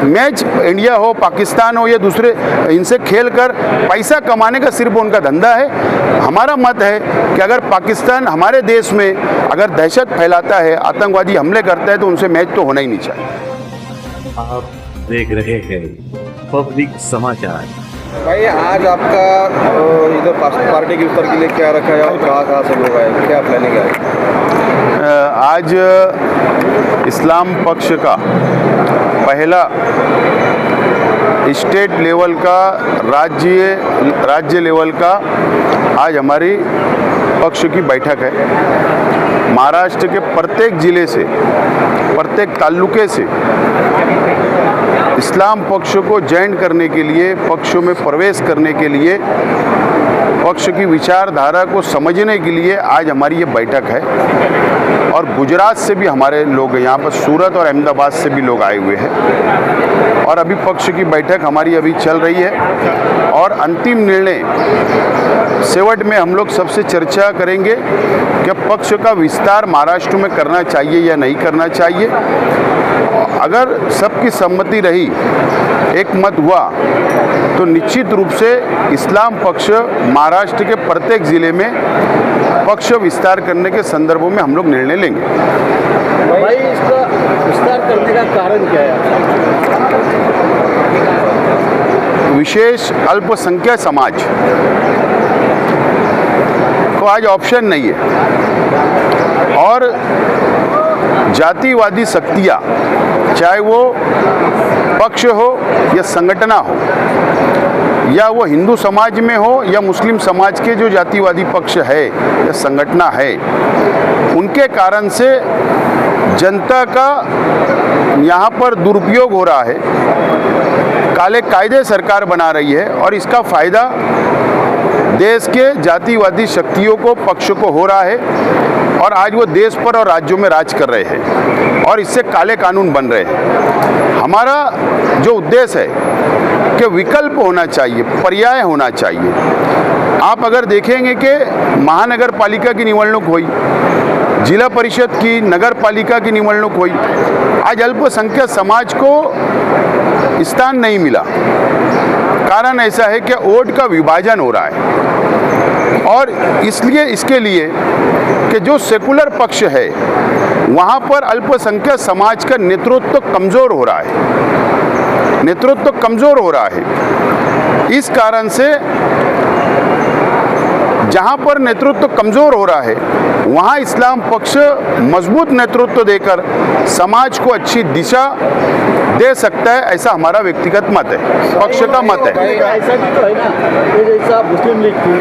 Match India हो, पाकिस्तान हो या दूसरे, इनसे खेलकर पैसा कमाने का सिर्फ उनका धंधा है। हमारा मत है कि अगर पाकिस्तान हमारे देश में अगर दहशत फैलाता है, आतंकवादी हमले करता है, तो उनसे मैच तो होना ही नहीं चाहिए। आप देख रहे हैं पब्लिक समाचार। भाई आज आपका इधर पार्टी की इफ्तार के लिए क्या रखा है और कहाँ से लोग आए, क्या प्लानिंग है? आज इस्लाम पक्ष का पहला स्टेट लेवल का राज्य लेवल का आज हमारी पक्ष की बैठक है। महाराष्ट्र के प्रत्येक जिले से, प्रत्येक तालुके से इस्लाम पक्ष को ज्वाइन करने के लिए, पक्षों में प्रवेश करने के लिए, पक्ष की विचारधारा को समझने के लिए आज हमारी ये बैठक है। और गुजरात से भी हमारे लोग, यहाँ पर सूरत और अहमदाबाद से भी लोग आए हुए हैं। और अभी पक्ष की बैठक हमारी अभी चल रही है और अंतिम निर्णय सेवट में हम लोग सबसे चर्चा करेंगे कि पक्ष का विस्तार महाराष्ट्र में करना चाहिए या नहीं करना चाहिए। अगर सबकी सम्मति रही, एक मत हुआ, तो निश्चित रूप से इस्लाम पक्ष महाराष्ट्र के प्रत्येक जिले में पक्ष विस्तार करने के संदर्भों में हम लोग निर्णय लेंगे। भाई इसका विस्तार करने का कारण क्या है? विशेष अल्पसंख्यक समाज को आज ऑप्शन नहीं है और जातिवादी शक्तियाँ, चाहे वो पक्ष हो या संगठन हो, या वो हिंदू समाज में हो या मुस्लिम समाज के जो जातिवादी पक्ष है या संगठन है, उनके कारण से जनता का यहाँ पर दुरुपयोग हो रहा है। काले कायदे सरकार बना रही है और इसका फ़ायदा देश के जातिवादी शक्तियों को, पक्ष को हो रहा है और आज वो देश पर और राज्यों में राज कर रहे हैं और इससे काले कानून बन रहे हैं। हमारा जो उद्देश्य है कि विकल्प होना चाहिए, पर्याय होना चाहिए। आप अगर देखेंगे कि महानगर पालिका की निवडणूक हुई, जिला परिषद की, नगर पालिका की निवडणूक हुई, आज अल्पसंख्यक समाज को स्थान नहीं मिला। कारण ऐसा है कि वोट का विभाजन हो रहा है और इसलिए इसके लिए कि जो सेकुलर पक्ष है वहाँ पर अल्पसंख्यक समाज का नेतृत्व कमज़ोर हो रहा है, नेतृत्व कमज़ोर हो रहा है। इस कारण से जहाँ पर नेतृत्व कमज़ोर हो रहा है वहाँ इस्लाम पक्ष मजबूत नेतृत्व देकर समाज को अच्छी दिशा दे सकता है, ऐसा हमारा व्यक्तिगत मत है, पक्ष का मत है। ऐसा भी तो है ना, ये जैसा मुस्लिम लीग थी,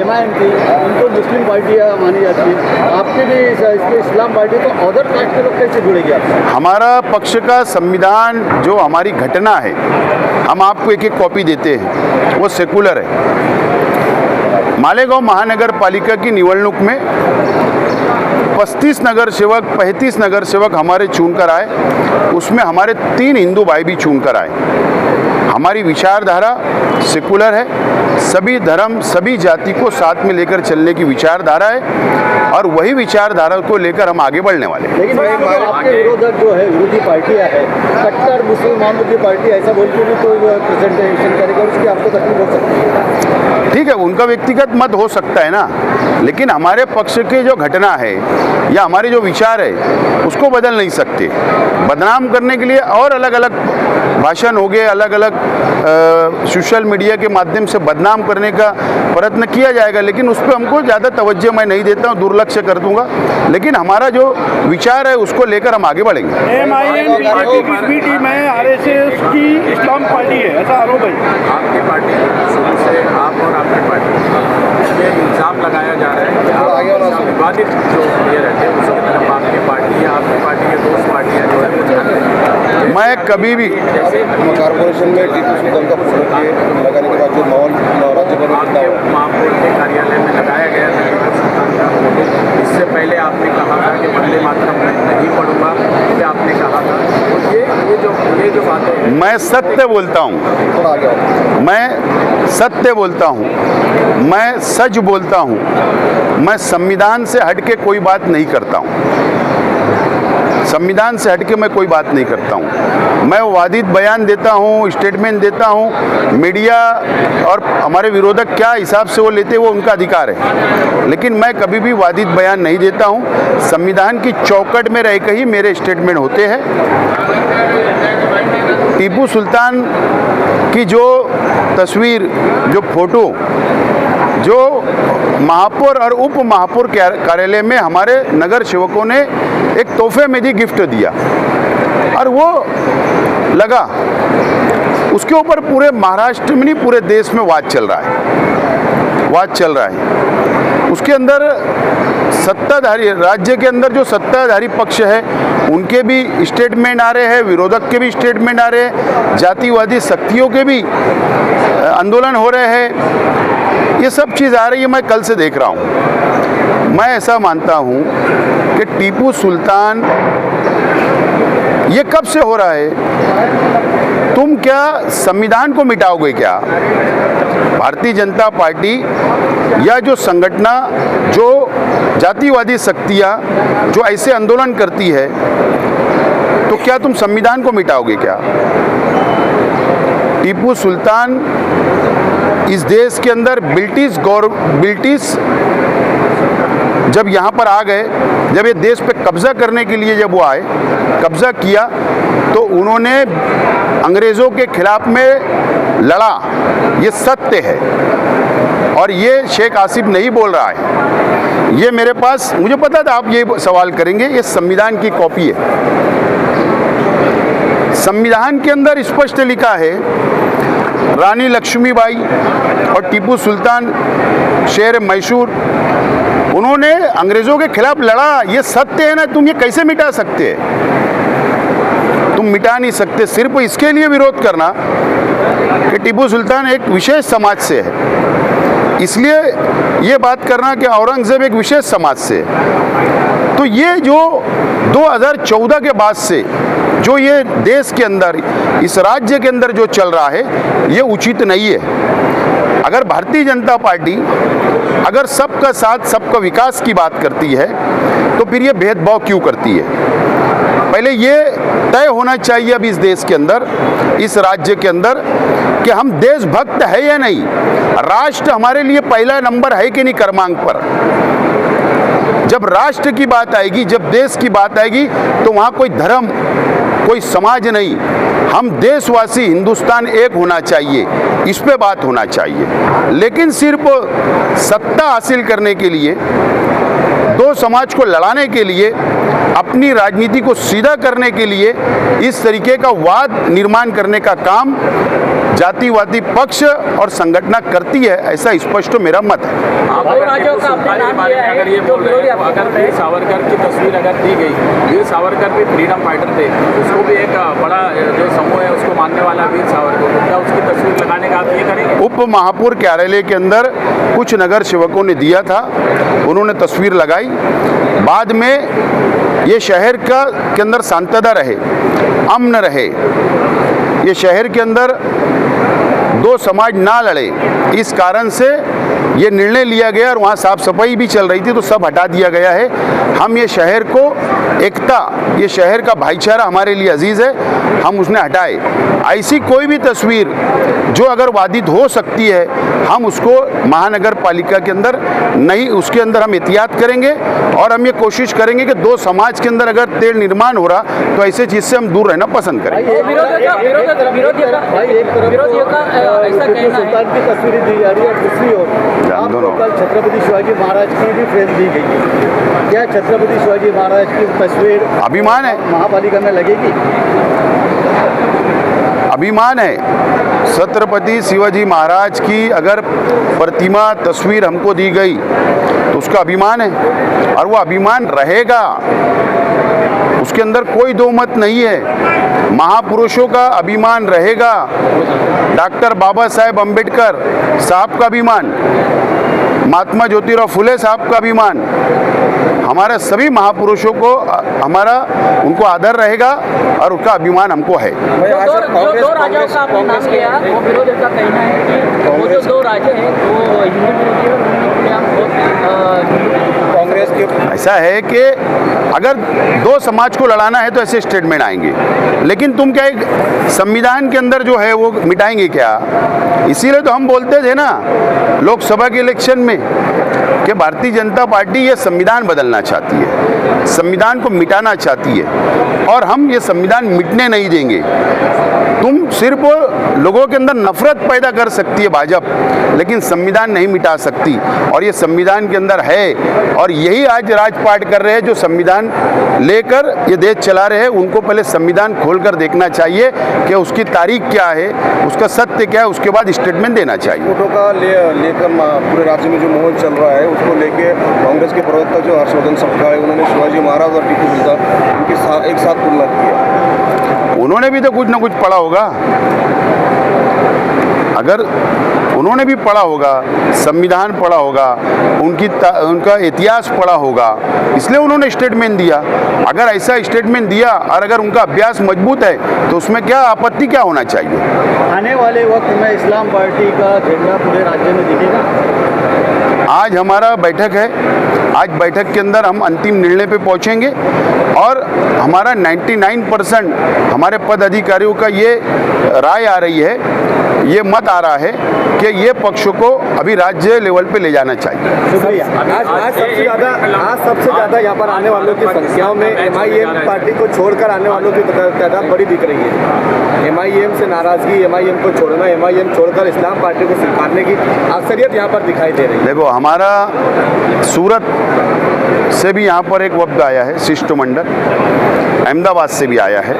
MIM थी, उनको मुस्लिम पार्टियाँ मानी जाती है, आपके भी इसके इस्लाम पार्टी, तो अदर कास्ट के लोग कैसे जुड़ेंगे आपसे? हमारा पक्ष का संविधान, जो हमारी घटना है, हम आपको एक एक कॉपी देते हैं, वो सेकुलर है। मालेगांव महानगर पालिका की निवडणूक में 35 नगर सेवक, 35 नगर सेवक हमारे चुनकर आए, उसमें हमारे 3 हिंदू भाई भी चुनकर आए। हमारी विचारधारा सेकुलर है, सभी धर्म, सभी जाति को साथ में लेकर चलने की विचारधारा है और वही विचारधारा को लेकर हम आगे बढ़ने वाले हैं। लेकिन आपके विरोधक जो है, विरोधी पार्टियाँ है, कट्टर मुसलमानों की पार्टी, ऐसा बोल के भी कोई प्रेजेंटेशन करेगा, उसकी आपको तकलीफ हो सकती है? ठीक है, उनका व्यक्तिगत मत हो सकता है ना, लेकिन हमारे पक्ष के जो घटना है या हमारे जो विचार है उसको बदल नहीं सकते। बदनाम करने के लिए और अलग अलग भाषण हो गए, अलग अलग सोशल मीडिया के माध्यम से बदनाम करने का प्रयत्न किया जाएगा, लेकिन उस पर हमको ज़्यादा तवज्जो मैं नहीं देता हूँ, दुर्लक्ष्य कर दूंगा। लेकिन हमारा जो विचार है उसको लेकर हम आगे बढ़ेंगे। MIM बीजेपी की टीम है, RSS की इस्लाम पार्टी है, ऐसा आरोप है। आपकी पार्टी शुरू से, आप और आपकी पार्टी, इसमें इल्ज़ाम लगाया जा रहा है कि आप विवादित जो ये रहते हैं उसकी तरफ आपकी पार्टी या आपकी पार्टी के दोस्त पार्टियाँ जो है वो चाहते हैं। मैं कभी भी कॉर्पोरेशन में टीपू सुल्तान का फोटो लगाने के बाद जो माहौल राज्यभर आपके महापौर के कार्यालय में लगाया गया था टीपू सुल्तान का फोटो, इससे पहले आपने कहा था कि वंदे मातरम मैं नहीं पढ़ूंगा, ये आपने कहा था। ये जो बातें, मैं सत्य बोलता हूँ, मैं सत्य बोलता हूँ, मैं सच बोलता हूँ, मैं संविधान से हट के कोई बात नहीं करता हूँ। संविधान से हटके मैं कोई बात नहीं करता हूँ। मैं वादित बयान देता हूँ, स्टेटमेंट देता हूँ। मीडिया और हमारे विरोधक क्या हिसाब से वो लेते वो उनका अधिकार है, लेकिन मैं कभी भी वादित बयान नहीं देता हूँ। संविधान की चौकट में रहकर ही मेरे स्टेटमेंट होते हैं। टीपू सुल्तान की जो तस्वीर, जो फोटो, जो महापौर और उप महापौर कार्यालय में हमारे नगर सेवकों ने एक तोहफे में भी गिफ्ट दिया और वो लगा, उसके ऊपर पूरे महाराष्ट्र में नहीं पूरे देश में वाद चल रहा है। उसके अंदर सत्ताधारी, राज्य के अंदर जो सत्ताधारी पक्ष है उनके भी स्टेटमेंट आ रहे हैं, विरोधक के भी स्टेटमेंट आ रहे हैं, जातिवादी शक्तियों के भी आंदोलन हो रहे हैं। ये सब चीज़ आ रही है, मैं कल से देख रहा हूँ। मैं ऐसा मानता हूँ कि टीपू सुल्तान ये कब से हो रहा है? तुम क्या संविधान को मिटाओगे क्या? भारतीय जनता पार्टी या जो संगठना, जो जातिवादी शक्तियाँ जो ऐसे आंदोलन करती है, तो क्या तुम संविधान को मिटाओगे क्या? टीपू सुल्तान इस देश के अंदर ब्रिटिश जब यहाँ पर आ गए, जब ये देश पे कब्जा करने के लिए जब वो आए, कब्जा किया, तो उन्होंने अंग्रेज़ों के खिलाफ में लड़ा, ये सत्य है। और ये शेख आसिफ नहीं बोल रहा है, ये मेरे पास, मुझे पता था आप ये सवाल करेंगे, ये संविधान की कॉपी है। संविधान के अंदर स्पष्ट लिखा है, रानी लक्ष्मीबाई और टीपू सुल्तान शेर मैसूर, उन्होंने अंग्रेज़ों के खिलाफ लड़ा, ये सत्य है ना। तुम ये कैसे मिटा सकते हैं? तुम मिटा नहीं सकते। सिर्फ इसके लिए विरोध करना कि टीपू सुल्तान एक विशेष समाज से है, इसलिए ये बात करना कि औरंगज़ेब एक विशेष समाज से है, तो ये जो 2014 के बाद से जो ये देश के अंदर, इस राज्य के अंदर जो चल रहा है, ये उचित नहीं है। अगर भारतीय जनता पार्टी अगर सबका साथ, सबका विकास की बात करती है, तो फिर ये भेदभाव क्यों करती है? पहले ये तय होना चाहिए अब इस देश के अंदर, इस राज्य के अंदर, कि हम देशभक्त है या नहीं। राष्ट्र हमारे लिए पहला नंबर है कि नहीं क्रमांक पर। जब राष्ट्र की बात आएगी, जब देश की बात आएगी, तो वहाँ कोई धर्म, कोई समाज नहीं, हम देशवासी, हिंदुस्तान एक होना चाहिए, इस पे बात होना चाहिए। लेकिन सिर्फ सत्ता हासिल करने के लिए, दो समाज को लड़ाने के लिए, अपनी राजनीति को सीधा करने के लिए इस तरीके का वाद निर्माण करने का काम जातिवादी पक्ष और संगठना करती है, ऐसा स्पष्ट मेरा मत है। अगर ये बोल रहे हैं, अगर वीर सावरकर की तस्वीर अगर दी गई, वीर सावरकर भी फ्रीडम फाइटर थे, उसको भी एक बड़ा जो समूह है उसको मानने वाला वीर सावरकर, क्या उसकी तस्वीर लगाने का आप ये करेंगे? उप महापौर कार्यालय के अंदर कुछ नगर सेवकों ने दिया था, उन्होंने तस्वीर लगाई। बाद में ये शहर के अंदर शांतता रहे, अमन रहे, ये शहर के अंदर दो समाज ना लड़े, इस कारण से ये निर्णय लिया गया। और वहाँ साफ सफाई भी चल रही थी, तो सब हटा दिया गया है। हम ये शहर को एकता, ये शहर का भाईचारा हमारे लिए अजीज़ है, हम उसने हटाए। ऐसी कोई भी तस्वीर जो अगर वादित हो सकती है, हम उसको महानगर पालिका के अंदर नहीं, उसके अंदर हम एहतियात करेंगे और हम ये कोशिश करेंगे कि दो समाज के अंदर अगर तेल निर्माण हो रहा, तो ऐसे चीज़ से हम दूर रहना पसंद करेंगे। सुल्तान की तस्वीर दी जा रही है, दूसरी ओर आपको कल छत्रपति शिवाजी महाराज की भी फ्रेम दी गई है। क्या छत्रपति शिवाजी महाराज की तस्वीर अभिमान है, महापालिका में लगेगी? अभिमान है। छत्रपति शिवाजी महाराज की अगर प्रतिमा, तस्वीर हमको दी गई, तो उसका अभिमान है और वो अभिमान रहेगा, उसके अंदर कोई दो मत नहीं है। महापुरुषों का अभिमान रहेगा, डॉक्टर बाबा साहेब अम्बेडकर साहब का अभिमान, महात्मा ज्योतिराव फुले साहब का अभिमान, हमारा सभी महापुरुषों को हमारा उनको आदर रहेगा और उसका अभिमान हमको है। दो राजाओं का आपने नाम लिया, वो विरोधी का कहना है कि वो जो दो राजे हैं वो हिंदू विरोधी और कांग्रेस के ऐसा है कि अगर दो समाज को लड़ाना है तो ऐसे स्टेटमेंट आएंगे, लेकिन तुम क्या एक संविधान के अंदर जो है वो मिटाएंगे क्या? इसीलिए तो हम बोलते थे ना लोकसभा के इलेक्शन में कि भारतीय जनता पार्टी ये संविधान बदलना चाहती है, संविधान को मिटाना चाहती है, और हम ये संविधान मिटने नहीं देंगे। तुम सिर्फ लोगों के अंदर नफरत पैदा कर सकती है भाजपा, लेकिन संविधान नहीं मिटा सकती, और ये संविधान के अंदर है, और यही आज राजपाट कर रहे हैं जो संविधान लेकर ये देश चला रहे हैं। उनको पहले संविधान खोलकर देखना चाहिए कि उसकी तारीख क्या है, उसका सत्य क्या है, उसके बाद स्टेटमेंट देना चाहिए। वोटों का लेकर पूरे राज्य में जो माहौल चल रहा है उसको लेके कांग्रेस के प्रवक्ता जो हर्षवर्धन सपकाळ है उन्होंने शिवाजी महाराज और टीपू सुल्तान उनकी एक साथ तुलना की। उन्होंने भी तो कुछ ना कुछ पढ़ा होगा, अगर उन्होंने भी पढ़ा होगा, संविधान पढ़ा होगा, उनका इतिहास पढ़ा होगा, इसलिए उन्होंने स्टेटमेंट दिया। अगर ऐसा स्टेटमेंट दिया और अगर उनका अभ्यास मजबूत है तो उसमें क्या आपत्ति क्या होना चाहिए? आने वाले वक्त में इस्लाम पार्टी का झंडा पूरे राज्य में दिखेगा। आज हमारा बैठक है, आज बैठक के अंदर हम अंतिम निर्णय पे पहुंचेंगे, और हमारा 99% हमारे पद अधिकारियों का ये राय आ रही है, ये मत आ रहा है कि ये पक्ष को अभी राज्य लेवल पे ले जाना चाहिए। शुक्रिया। आज सबसे ज़्यादा यहाँ पर आने वालों की संख्याओं में MIM पार्टी को छोड़कर आने वालों की तादाद बड़ी दिख रही है। MIM से नाराज़गी, MIM को छोड़ना, MIM छोड़कर इस्लाम पार्टी को स्वीकारने की अक्सरियत यहाँ पर दिखाई दे रही है। देखो, हमारा सूरत से भी यहाँ पर एक वफ्द आया है, शिष्टमंडल, अहमदाबाद से भी आया है,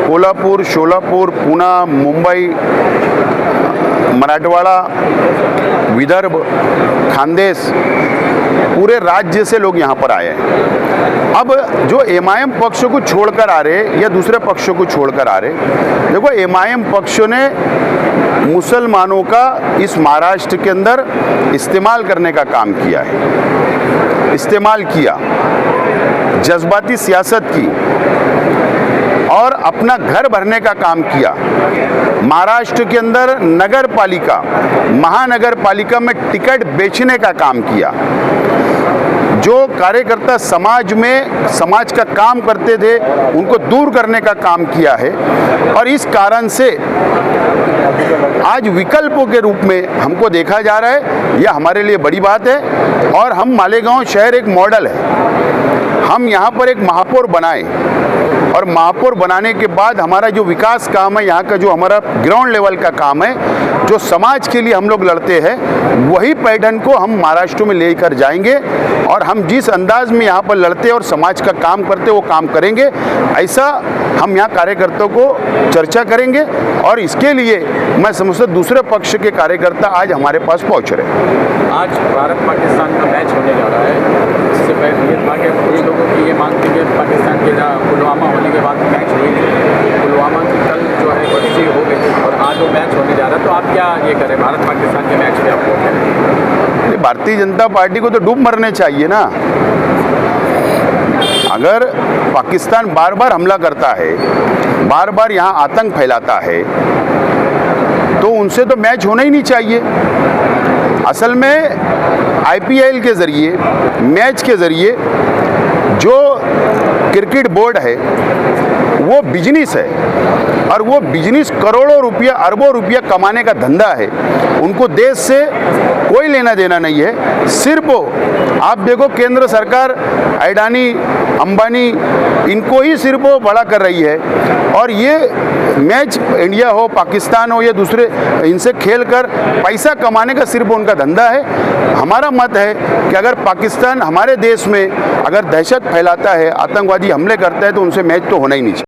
कोल्हापुर, शोलापुर, पूना, मुंबई, मराठवाड़ा, विदर्भ, खानदेश, पूरे राज्य से लोग यहाँ पर आए हैं। अब जो MIM पक्ष को छोड़कर आ रहे या दूसरे पक्षों को छोड़कर आ रहे, देखो MIM पक्ष ने मुसलमानों का इस महाराष्ट्र के अंदर इस्तेमाल करने का काम किया है, इस्तेमाल किया, जज्बाती सियासत की और अपना घर भरने का काम किया। महाराष्ट्र के अंदर नगर पालिका, महानगर पालिका में टिकट बेचने का काम किया। जो कार्यकर्ता समाज में समाज का काम करते थे उनको दूर करने का काम किया है, और इस कारण से आज विकल्पों के रूप में हमको देखा जा रहा है। यह हमारे लिए बड़ी बात है, और हम मालेगांव शहर एक मॉडल है। हम यहाँ पर एक महापौर बनाए, और महापौर बनाने के बाद हमारा जो विकास काम है, यहाँ का जो हमारा ग्राउंड लेवल का काम है, जो समाज के लिए हम लोग लड़ते हैं, वही पैटर्न को हम महाराष्ट्र में लेकर जाएंगे, और हम जिस अंदाज में यहाँ पर लड़ते और समाज का काम करते वो काम करेंगे। ऐसा हम यहाँ कार्यकर्ताओं को चर्चा करेंगे, और इसके लिए मैं समझता दूसरे पक्ष के कार्यकर्ता आज हमारे पास पहुँच रहे हैं। आज भारत पाकिस्तान का मैच होने जा रहा है। इससे पहले कुछ लोगों की ये मांग थी कि पाकिस्तान के पुलवामा होने के बाद मैच हुई नहीं, पुलवामा की कल जो है बच्ची हो गई थी, और आज वो मैच होने जा रहा है। तो आप क्या ये करें भारत पाकिस्तान के मैच में? आपको भारतीय जनता पार्टी को तो डूब मरने चाहिए ना। अगर पाकिस्तान बार बार हमला करता है, बार बार यहाँ आतंक फैलाता है, तो उनसे तो मैच होना ही नहीं चाहिए। असल में IPL के ज़रिए, मैच के ज़रिए जो क्रिकेट बोर्ड है वो बिजनेस है, और वो बिजनेस करोड़ों रुपया, अरबों रुपया कमाने का धंधा है। उनको देश से कोई लेना देना नहीं है। सिर्फ आप देखो केंद्र सरकार अडानी, अंबानी, इनको ही सिर्फ वो बड़ा कर रही है, और ये मैच इंडिया हो, पाकिस्तान हो या दूसरे, इनसे खेल कर पैसा कमाने का सिर्फ उनका धंधा है। हमारा मत है कि अगर पाकिस्तान हमारे देश में अगर दहशत फैलाता है, आतंकवादी हमले करता है, तो उनसे मैच तो होना ही नहीं चाहिए।